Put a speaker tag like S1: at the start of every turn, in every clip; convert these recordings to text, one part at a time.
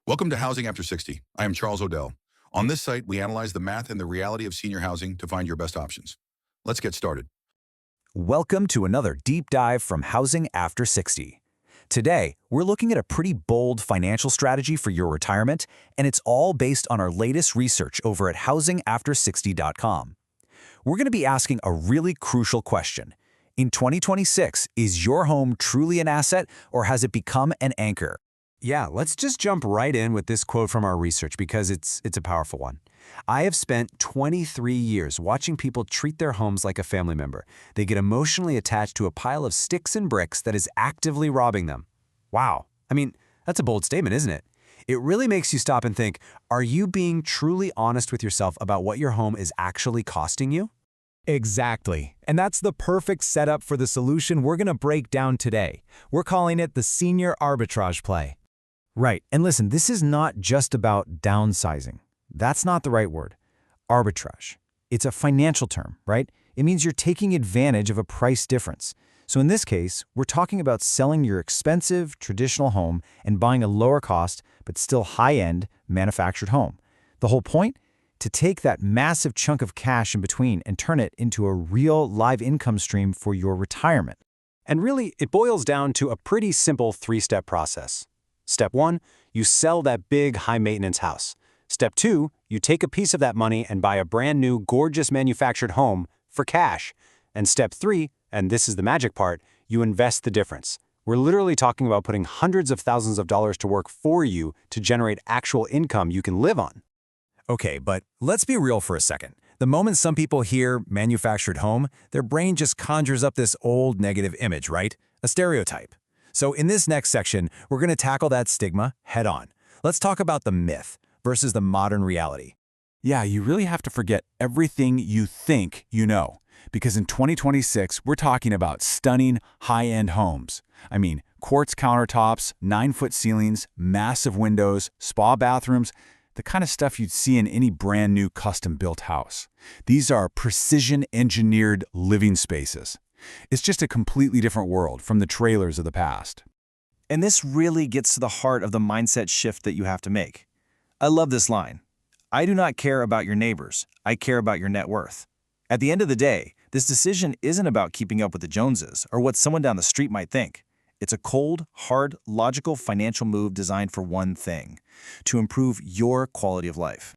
S1: Welcome to Housing After 60. I am Charles Odell. On this site, we analyze the math and the reality of senior housing to find your best options. Let's get started.
S2: Welcome to another deep dive from Housing After 60. Today, we're looking at a pretty bold financial strategy for your retirement, and it's all based on our latest research over at housingafter60.com. We're going to be asking a really crucial question. In 2026, is your home truly an asset, or has it become an anchor?
S3: Yeah, let's just jump right in with this quote from our research because it's a powerful one. I have spent 23 years watching people treat their homes like a family member. They get emotionally attached to a pile of sticks and bricks that is actively robbing them. Wow. I mean, that's a bold statement, isn't it? It really makes you stop and think, are you being truly honest with yourself about what your home is actually costing you?
S4: Exactly. And that's the perfect setup for the solution we're going to break down today. We're calling it the senior arbitrage play. Right. And listen, this is not just about downsizing. That's not the right word. Arbitrage. It's a financial term, right? It means you're taking advantage of a price difference. So in this case, we're talking about selling your expensive, traditional home and buying a lower cost, but still high-end, manufactured home. The whole point? To take that massive chunk of cash in between and turn it into a real live income stream for your retirement.
S3: And really, it boils down to a pretty simple three-step process. Step 1, you sell that big, high-maintenance house. Step 2, you take a piece of that money and buy a brand new, gorgeous manufactured home for cash. And Step 3, and this is the magic part, you invest the difference. We're literally talking about putting hundreds of thousands of dollars to work for you to generate actual income you can live on.
S2: Okay, but let's be real for a second. The moment some people hear manufactured home, their brain just conjures up this old negative image, right? A stereotype. So in this next section, we're going to tackle that stigma head on. Let's talk about the myth versus the modern reality.
S5: Yeah, you really have to forget everything you think you know, because in 2026, we're talking about stunning high-end homes. I mean, quartz countertops, 9-foot ceilings, massive windows, spa bathrooms, the kind of stuff you'd see in any brand new custom-built house. These are precision-engineered living spaces. It's just a completely different world from the trailers of the past.
S6: And this really gets to the heart of the mindset shift that you have to make. I love this line. I do not care about your neighbors. I care about your net worth. At the end of the day, this decision isn't about keeping up with the Joneses or what someone down the street might think. It's a cold, hard, logical financial move designed for one thing: to improve your quality of life.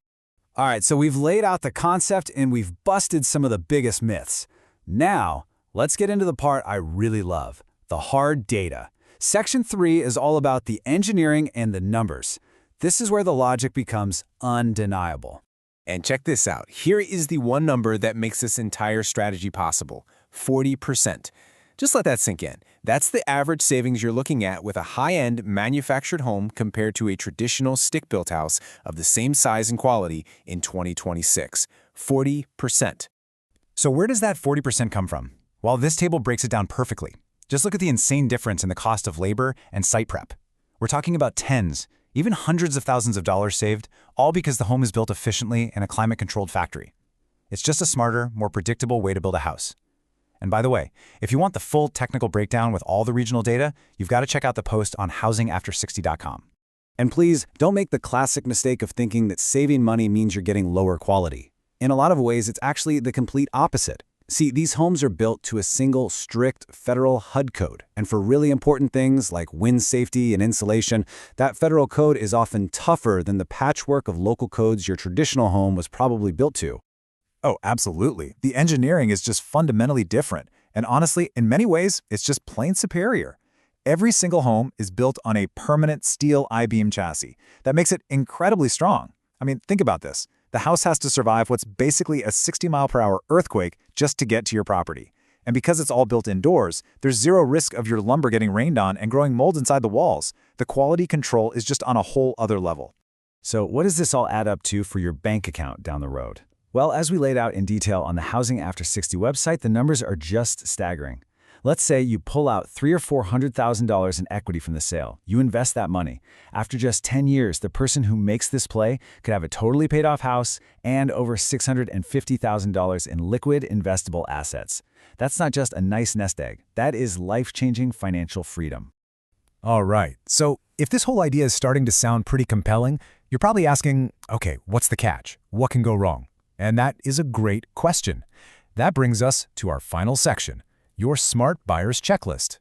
S4: All right, so we've laid out the concept and we've busted some of the biggest myths. Now, let's get into the part I really love, the hard data. Section 3 is all about the engineering and the numbers. This is where the logic becomes undeniable.
S3: And check this out. Here is the one number that makes this entire strategy possible: 40%. Just let that sink in. That's the average savings you're looking at with a high-end manufactured home compared to a traditional stick-built house of the same size and quality in 2026. 40%.
S2: So where does that 40% come from? Well, this table breaks it down perfectly. Just look at the insane difference in the cost of labor and site prep. We're talking about tens, even hundreds of thousands of dollars saved, all because the home is built efficiently in a climate-controlled factory. It's just a smarter, more predictable way to build a house. And by the way, if you want the full technical breakdown with all the regional data, you've got to check out the post on housingafter60.com.
S4: And please, don't make the classic mistake of thinking that saving money means you're getting lower quality. In a lot of ways, it's actually the complete opposite. See, these homes are built to a single, strict federal HUD code. And for really important things like wind safety and insulation, that federal code is often tougher than the patchwork of local codes your traditional home was probably built to.
S2: Oh, absolutely. The engineering is just fundamentally different. And honestly, in many ways, it's just plain superior. Every single home is built on a permanent steel I-beam chassis. That makes it incredibly strong. I mean, think about this. The house has to survive what's basically a 60-mile-per-hour earthquake just to get to your property. And because it's all built indoors, there's zero risk of your lumber getting rained on and growing mold inside the walls. The quality control is just on a whole other level.
S4: So what does this all add up to for your bank account down the road? Well, as we laid out in detail on the Housing After 60 website, the numbers are just staggering. Let's say you pull out $300,000 or $400,000 in equity from the sale. You invest that money. After just 10 years, the person who makes this play could have a totally paid off house and over $650,000 in liquid investable assets. That's not just a nice nest egg. That is life-changing financial freedom.
S2: All right, so if this whole idea is starting to sound pretty compelling, you're probably asking, okay, what's the catch? What can go wrong? And that is a great question. That brings us to our final section, your smart buyer's checklist.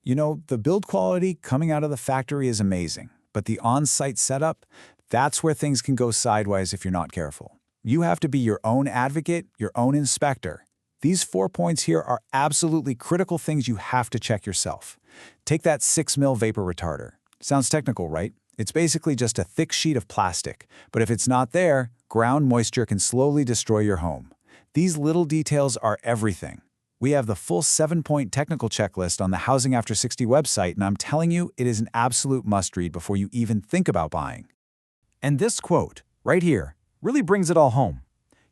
S5: You know, the build quality coming out of the factory is amazing, but the on-site setup, that's where things can go sideways if you're not careful. You have to be your own advocate, your own inspector. These 4 points here are absolutely critical things you have to check yourself. Take that 6 mil vapor retarder. Sounds technical, right? It's basically just a thick sheet of plastic, but if it's not there, ground moisture can slowly destroy your home. These little details are everything. We have the full 7-point technical checklist on the Housing After 60 website, and I'm telling you, it is an absolute must-read before you even think about buying.
S4: And this quote, right here, really brings it all home.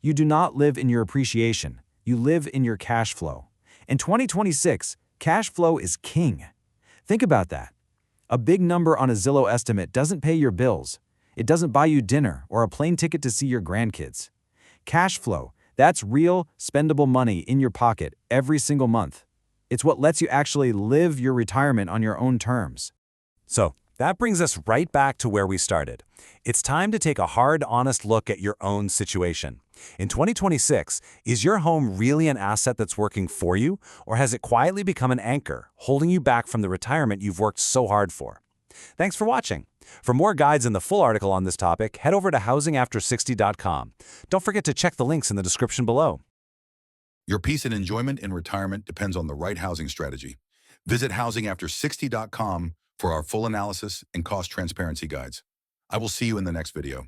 S4: You do not live in your appreciation. You live in your cash flow. In 2026, cash flow is king. Think about that. A big number on a Zillow estimate doesn't pay your bills. It doesn't buy you dinner or a plane ticket to see your grandkids. Cash flow, that's real, spendable money in your pocket every single month. It's what lets you actually live your retirement on your own terms.
S3: So, that brings us right back to where we started. It's time to take a hard, honest look at your own situation. In 2026, is your home really an asset that's working for you, or has it quietly become an anchor, holding you back from the retirement you've worked so hard for? Thanks for watching. For more guides and the full article on this topic, head over to housingafter60.com. Don't forget to check the links in the description below.
S1: Your peace and enjoyment in retirement depends on the right housing strategy. Visit housingafter60.com for our full analysis and cost transparency guides. I will see you in the next video.